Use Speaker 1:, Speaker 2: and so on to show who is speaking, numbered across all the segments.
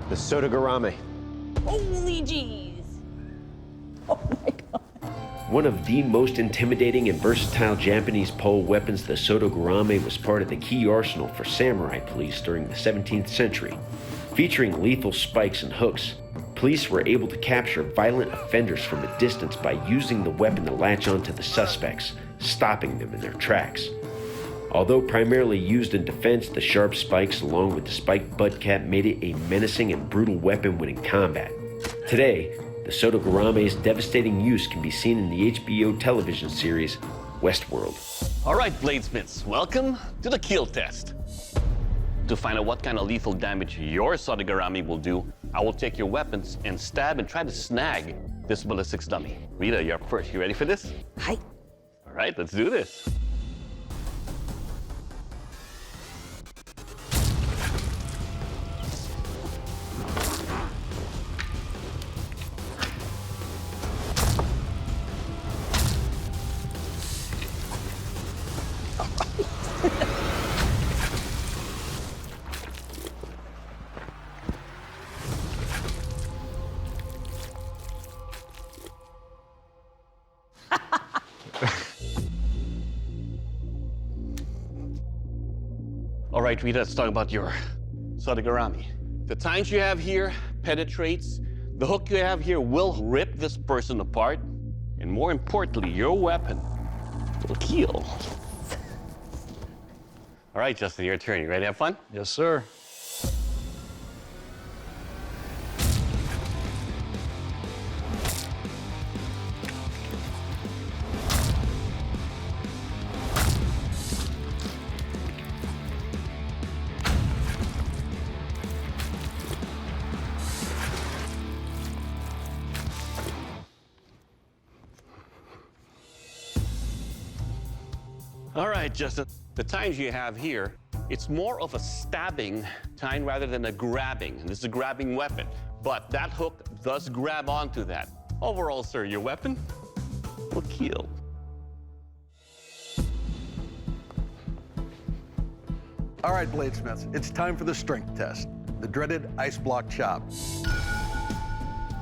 Speaker 1: The Sotogarame.
Speaker 2: Holy jeez. Oh my god.
Speaker 3: One of the most intimidating and versatile Japanese pole weapons, the Sotogarame was part of the key arsenal for samurai police during the 17th century. Featuring lethal spikes and hooks, police were able to capture violent offenders from a distance by using the weapon to latch onto the suspects, stopping them in their tracks. Although primarily used in defense, the sharp spikes along with the spiked butt cap made it a menacing and brutal weapon when in combat. Today, the Sotogarame's devastating use can be seen in the HBO television series Westworld.
Speaker 4: All right, bladesmiths, welcome to the kill test. To find out what kind of lethal damage your Sotogarame will do, I will take your weapons and stab and try to snag this ballistics dummy. Rita, you're up first. You ready for this?
Speaker 2: Hi.
Speaker 4: All right, let's do this. All right, Rita, let's talk about your Sotogarame. The tines you have here penetrates. The hook you have here will rip this person apart. And more importantly, your weapon will kill. All right, Justin, your turn. You ready to have fun?
Speaker 5: Yes, sir.
Speaker 4: All right, Justin. The tines you have here, it's more of a stabbing tine rather than a grabbing. And this is a grabbing weapon, but that hook does grab onto that. Overall, sir, your weapon will kill.
Speaker 6: All right, bladesmiths, it's time for the strength test, the dreaded ice block chop.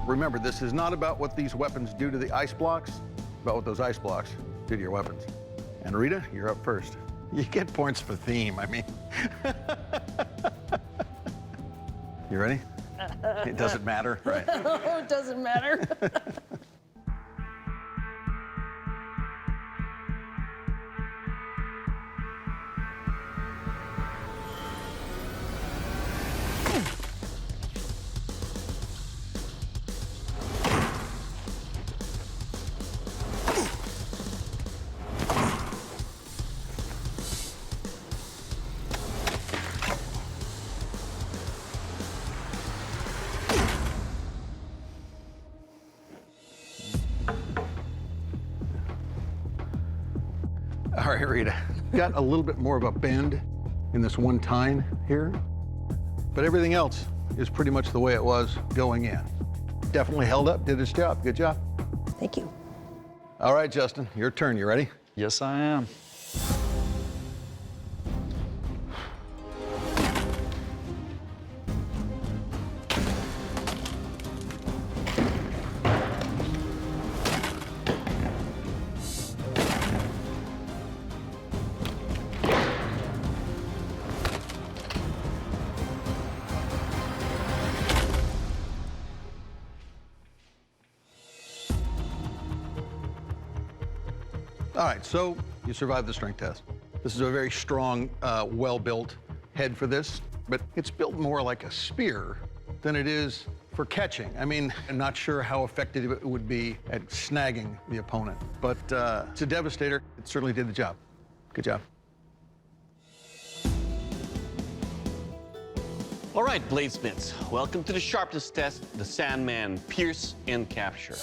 Speaker 6: Remember, this is not about what these weapons do to the ice blocks, it's about what those ice blocks do to your weapons. And Rita, you're up first. You get points for theme, I mean. You ready? It doesn't matter, right?
Speaker 2: Oh, it doesn't matter.
Speaker 6: All right, Rita, got a little bit more of a bend in this one tine here, but everything else is pretty much the way it was going in. Definitely held up, did its job. Good job.
Speaker 2: Thank you.
Speaker 6: All right, Justin, your turn. You ready?
Speaker 5: Yes, I am.
Speaker 6: All right, so you survived the strength test. This is a very strong, well-built head for this, but it's built more like a spear than it is for catching. I mean, I'm not sure how effective it would be at snagging the opponent, but it's a Devastator. It certainly did the job. Good job.
Speaker 4: All right, bladesmiths, welcome to the sharpness test, the Sandman pierce and capture.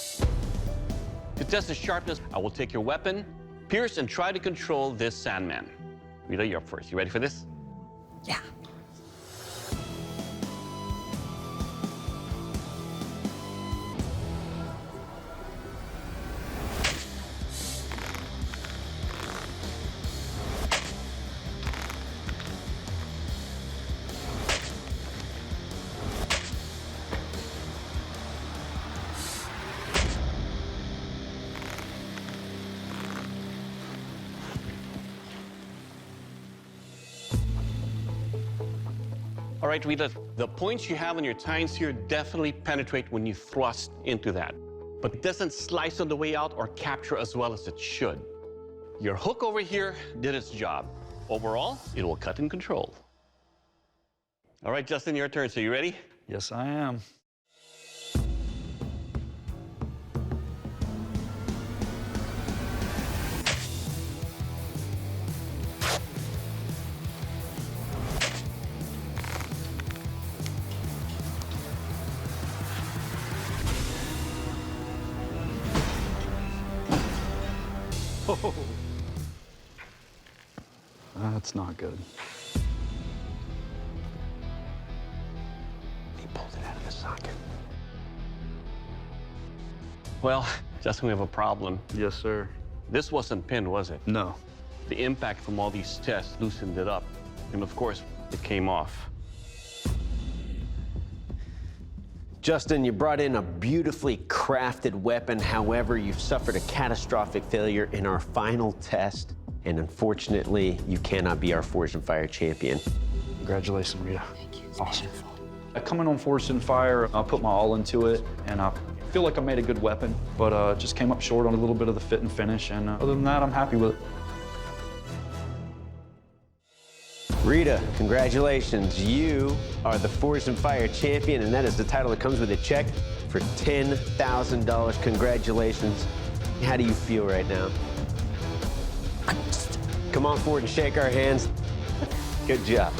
Speaker 4: To test the sharpness, I will take your weapon, pierce, and try to control this Sandman. Rita, you're up first. You ready for this?
Speaker 2: Yeah.
Speaker 4: All right, Rita, the points you have on your tines here definitely penetrate when you thrust into that, but it doesn't slice on the way out or capture as well as it should. Your hook over here did its job. Overall, it will cut and control. All right, Justin, your turn. So you ready?
Speaker 1: Yes, I am. Oh. That's not good.
Speaker 4: He pulled it out of the socket. Well, Justin, we have a problem.
Speaker 1: Yes, sir.
Speaker 4: This wasn't pinned, was it?
Speaker 1: No.
Speaker 4: The impact from all these tests loosened it up. And of course, it came off.
Speaker 3: Justin, you brought in a beautifully crafted weapon. However, you've suffered a catastrophic failure in our final test. And unfortunately, you cannot be our Forged in Fire champion.
Speaker 1: Congratulations, Rita. Thank you. Awesome. Coming on Forged in Fire, I put my all into it, and I feel like I made a good weapon, but just came up short on a little bit of the fit and finish, and other than that, I'm happy with it.
Speaker 3: Rita, congratulations. You are the Forged in Fire champion, and that is the title that comes with a check for $10,000. Congratulations. How do you feel right now? Come on forward and shake our hands. Good job.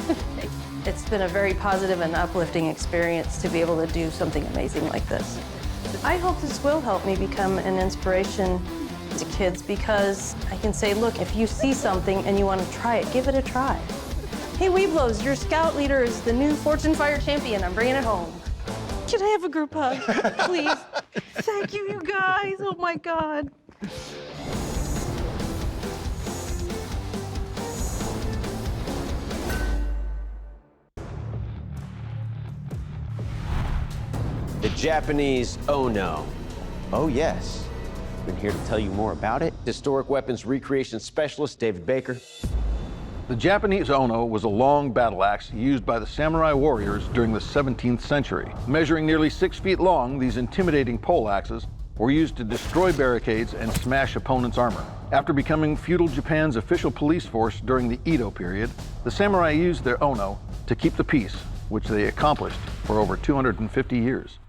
Speaker 2: It's been a very positive and uplifting experience to be able to do something amazing like this. I hope this will help me become an inspiration to kids, because I can say, look, if you see something and you want to try it, give it a try. Hey, Weeblos, your scout leader is the new Forged in Fire champion. I'm bringing it home. Can I have a group hug, please? Thank you, you guys. Oh, my God.
Speaker 3: The Japanese Ono. Oh, yes. Been here to tell you more about it. Historic weapons recreation specialist David Baker.
Speaker 6: The Japanese Ono was a long battle axe used by the samurai warriors during the 17th century. Measuring nearly 6 feet long, these intimidating pole axes were used to destroy barricades and smash opponents' armor. After becoming feudal Japan's official police force during the Edo period, the samurai used their Ono to keep the peace, which they accomplished for over 250 years.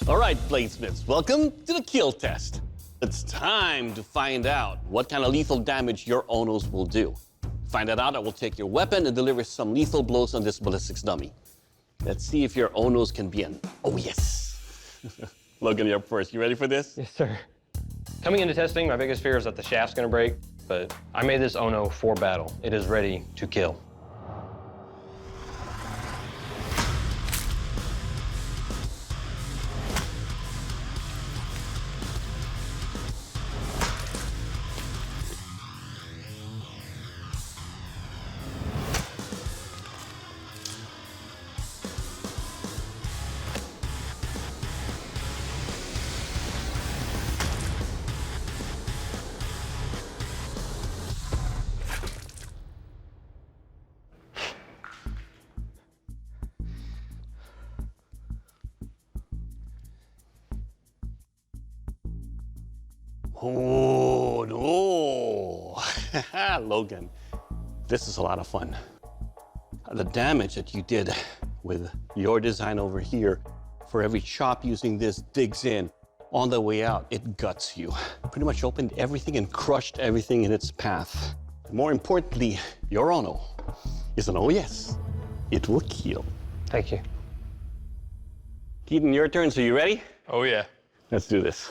Speaker 4: All right, bladesmiths, welcome to the kill test. It's time to find out what kind of lethal damage your Onos will do. Find that out, I will take your weapon and deliver some lethal blows on this ballistics dummy. Let's see if your Onos can be an oh yes. Logan, you're up first. You ready for this?
Speaker 5: Yes, sir. Coming into testing, my biggest fear is that the shaft's gonna break, but I made this Ono for battle. It is ready to kill.
Speaker 4: Oh, no. Logan, this is a lot of fun. The damage that you did with your design over here, for every chop using this digs in. On the way out, it guts you. Pretty much opened everything and crushed everything in its path. More importantly, your Ono is an oh yes. It will kill.
Speaker 5: Thank you.
Speaker 4: Keaton, your turn. So you ready?
Speaker 5: Oh, yeah.
Speaker 4: Let's do this.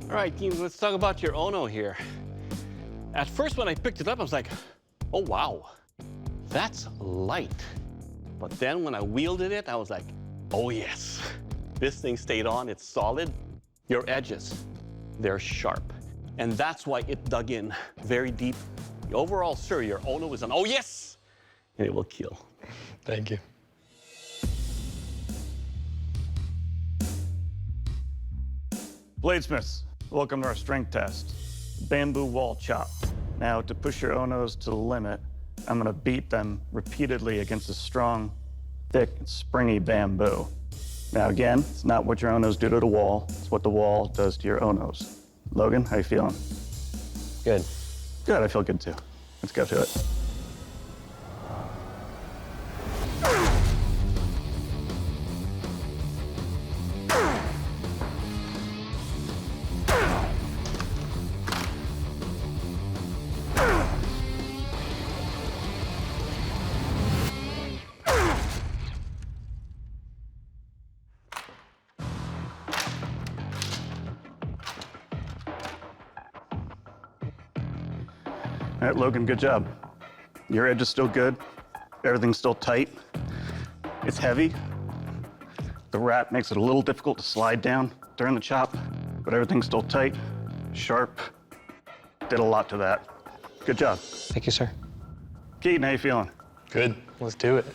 Speaker 4: All right, team, let's talk about your Ono here. At first, when I picked it up, I was like, oh wow, that's light. But then when I wielded it, I was like, oh yes, this thing stayed on, it's solid. Your edges, they're sharp. And that's why it dug in very deep. Overall, sir, your Ono is an oh yes, and it will kill.
Speaker 5: Thank you.
Speaker 7: Bladesmiths, welcome to our strength test. Bamboo wall chop. Now, to push your Onos to the limit, I'm gonna beat them repeatedly against a strong, thick, springy bamboo. Now again, it's not what your Onos do to the wall, it's what the wall does to your Onos. Logan, how you feeling?
Speaker 5: Good.
Speaker 7: Good, I feel good too. Let's go to it. All right, Logan, good job. Your edge is still good. Everything's still tight. It's heavy. The wrap makes it a little difficult to slide down during the chop, but everything's still tight, sharp. Did a lot to that. Good job.
Speaker 5: Thank you, sir.
Speaker 7: Keaton, how you feeling?
Speaker 5: Good. Let's do it.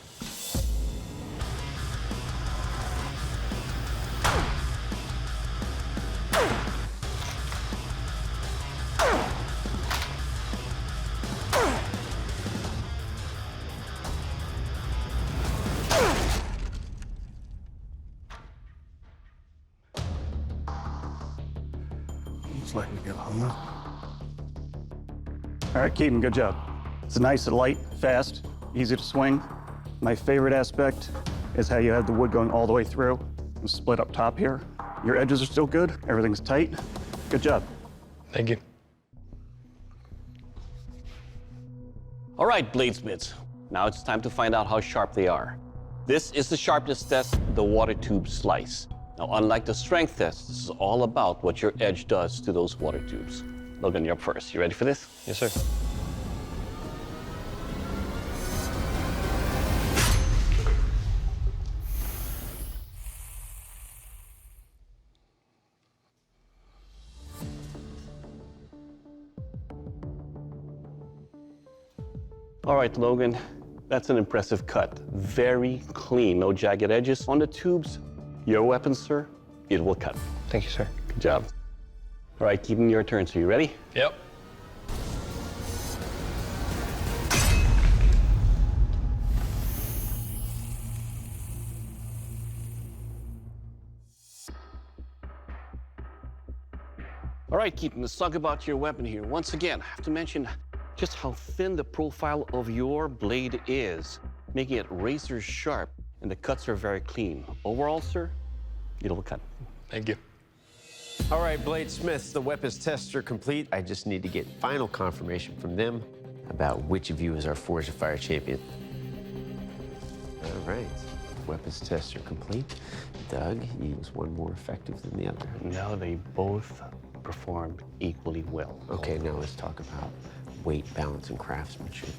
Speaker 7: Just letting you go home. All right, Keaton, good job. It's nice and light, fast, easy to swing. My favorite aspect is how you have the wood going all the way through and split up top here. Your edges are still good, everything's tight. Good job.
Speaker 5: Thank you.
Speaker 4: All right, bladesmiths, now it's time to find out how sharp they are. This is the sharpness test, the water tube slice. Now, unlike the strength test, this is all about what your edge does to those water tubes. Logan, you're up first. You ready for this?
Speaker 5: Yes, sir.
Speaker 4: All right, Logan, that's an impressive cut. Very clean, no jagged edges on the tubes. Your weapon, sir, it will cut.
Speaker 5: Thank you, sir.
Speaker 4: Good job. All right, Keaton, your turn. So you ready?
Speaker 5: Yep.
Speaker 4: All right, Keaton, let's talk about your weapon here. Once again, I have to mention just how thin the profile of your blade is, making it razor sharp, and the cuts are very clean. Overall, sir, it will cut.
Speaker 5: Thank you.
Speaker 3: All right, Bladesmiths, the weapons tests are complete. I just need to get final confirmation from them about which of you is our Forged in Fire champion. All right, weapons tests are complete. Doug, he was one more effective than the other.
Speaker 4: Now they both performed equally well.
Speaker 3: Okay, now let's talk about weight, balance, and craftsmanship.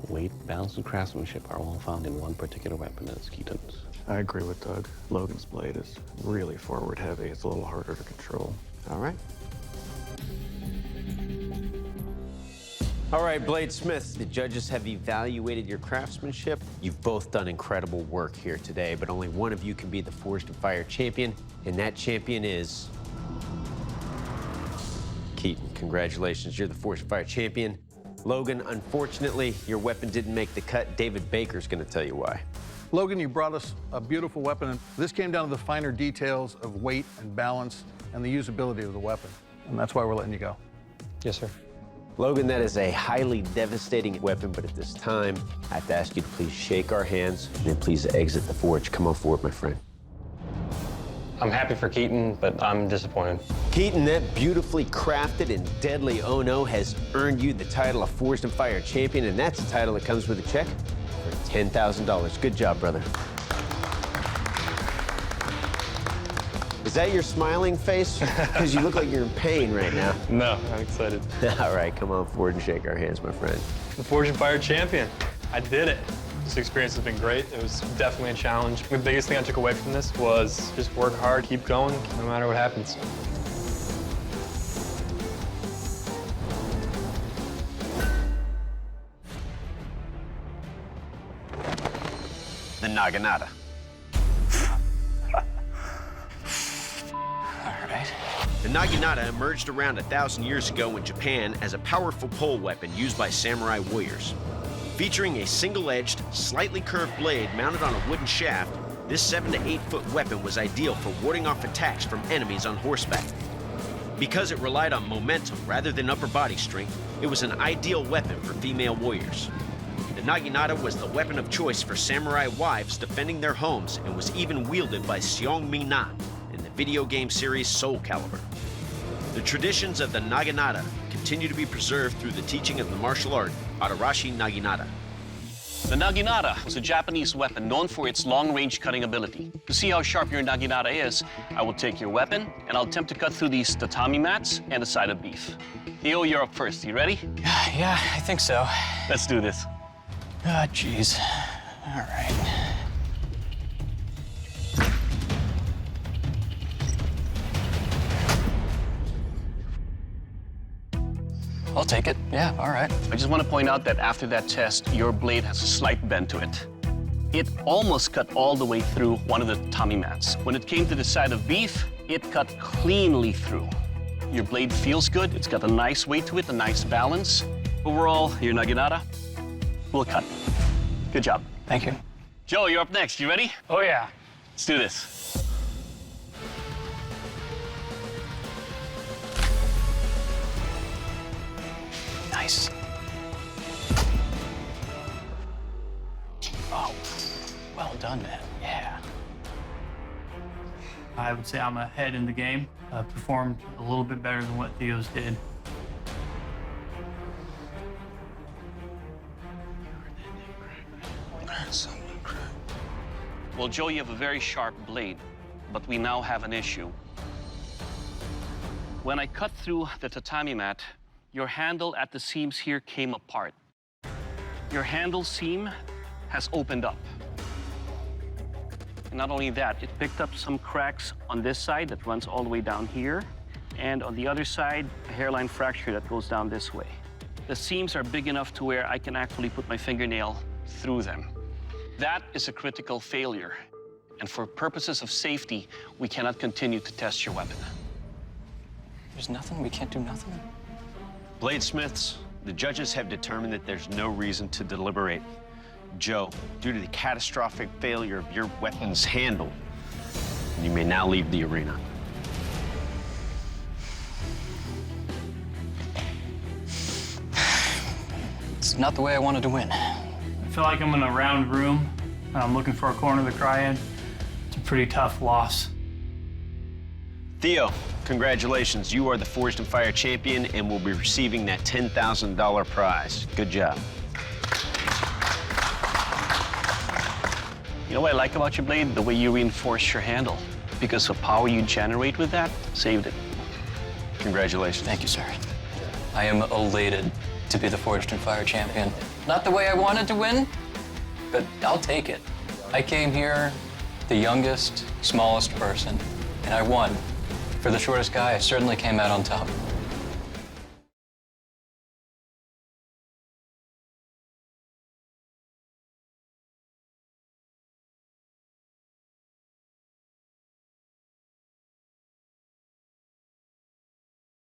Speaker 4: Weight, balance, and craftsmanship are all found in one particular weapon, that's Keaton's.
Speaker 7: I agree with Doug. Logan's blade is really forward heavy. It's a little harder to control.
Speaker 3: All right. All right, Bladesmiths, the judges have evaluated your craftsmanship. You've both done incredible work here today, but only one of you can be the Forged in Fire champion, and that champion is Keaton. Congratulations, you're the Forged in Fire champion. Logan, unfortunately, your weapon didn't make the cut. David Baker's gonna tell you why.
Speaker 6: Logan, you brought us a beautiful weapon. This came down to the finer details of weight and balance and the usability of the weapon. And that's why we're letting you go.
Speaker 5: Yes, sir.
Speaker 3: Logan, that is a highly devastating weapon, but at this time, I have to ask you to please shake our hands and then please exit the forge. Come on forward, my friend.
Speaker 5: I'm happy for Keaton, but I'm disappointed.
Speaker 3: Keaton, that beautifully crafted and deadly Ono has earned you the title of Forged in Fire champion, and that's a title that comes with a check for $10,000. Good job, brother. Is that your smiling face? Because you look like you're in pain right now.
Speaker 5: No, I'm excited.
Speaker 3: All right, come on forward and shake our hands, my friend.
Speaker 8: The Forged in Fire champion. I did it. This experience has been great. It was definitely a challenge. The biggest thing I took away from this was just work hard, keep going, no matter what happens.
Speaker 3: The Naginata. The Naginata emerged around 1,000 years ago in Japan as a powerful pole weapon used by samurai warriors. Featuring a single-edged, slightly curved blade mounted on a wooden shaft, this 7 to 8 foot weapon was ideal for warding off attacks from enemies on horseback. Because it relied on momentum rather than upper body strength, it was an ideal weapon for female warriors. The Naginata was the weapon of choice for samurai wives defending their homes and was even wielded by Seong Mi-na in the video game series Soul Calibur. The traditions of the Naginata continue to be preserved through the teaching of the martial art Adarashi Naginata.
Speaker 4: The Naginata was a Japanese weapon known for its long-range cutting ability. To see how sharp your Naginata is, I will take your weapon and I'll attempt to cut through these tatami mats and a side of beef. Theo, you're up first. You ready?
Speaker 9: Yeah, I think so.
Speaker 4: Let's do this.
Speaker 9: Ah, jeez. All right. I'll take it. Yeah, all right.
Speaker 4: I just want to point out that after that test, your blade has a slight bend to it. It almost cut all the way through one of the tatami mats. When it came to the side of beef, it cut cleanly through. Your blade feels good. It's got a nice weight to it, a nice balance. Overall, your Naginata will cut. Good job.
Speaker 9: Thank you.
Speaker 4: Joe, you're up next. You ready?
Speaker 9: Oh, yeah.
Speaker 4: Let's do this.
Speaker 9: Nice. Oh, well done, man. Yeah.
Speaker 10: I would say I'm ahead in the game. Performed a little bit better than what Theo's did.
Speaker 4: Well, Joe, you have a very sharp blade, but we now have an issue. When I cut through the tatami mat, your handle at the seams here came apart. Your handle seam has opened up. And not only that, it picked up some cracks on this side that runs all the way down here, and on the other side, a hairline fracture that goes down this way. The seams are big enough to where I can actually put my fingernail through them. That is a critical failure. And for purposes of safety, we cannot continue to test your weapon.
Speaker 9: There's nothing? We can't do nothing?
Speaker 3: Bladesmiths, the judges have determined that there's no reason to deliberate. Joe, due to the catastrophic failure of your weapon's handle, you may now leave the arena.
Speaker 9: It's not the way I wanted to win.
Speaker 10: I feel like I'm in a round room. I'm looking for a corner to cry in. It's a pretty tough loss.
Speaker 3: Theo, congratulations. You are the Forged in Fire champion and will be receiving that $10,000 prize. Good job.
Speaker 4: You know what I like about your blade? The way you reinforce your handle. Because the power you generate with that saved it.
Speaker 3: Congratulations.
Speaker 9: Thank you, sir. I am elated to be the Forged in Fire champion. Not the way I wanted to win, but I'll take it. I came here the youngest, smallest person, and I won. For the shortest guy, I certainly came out on top.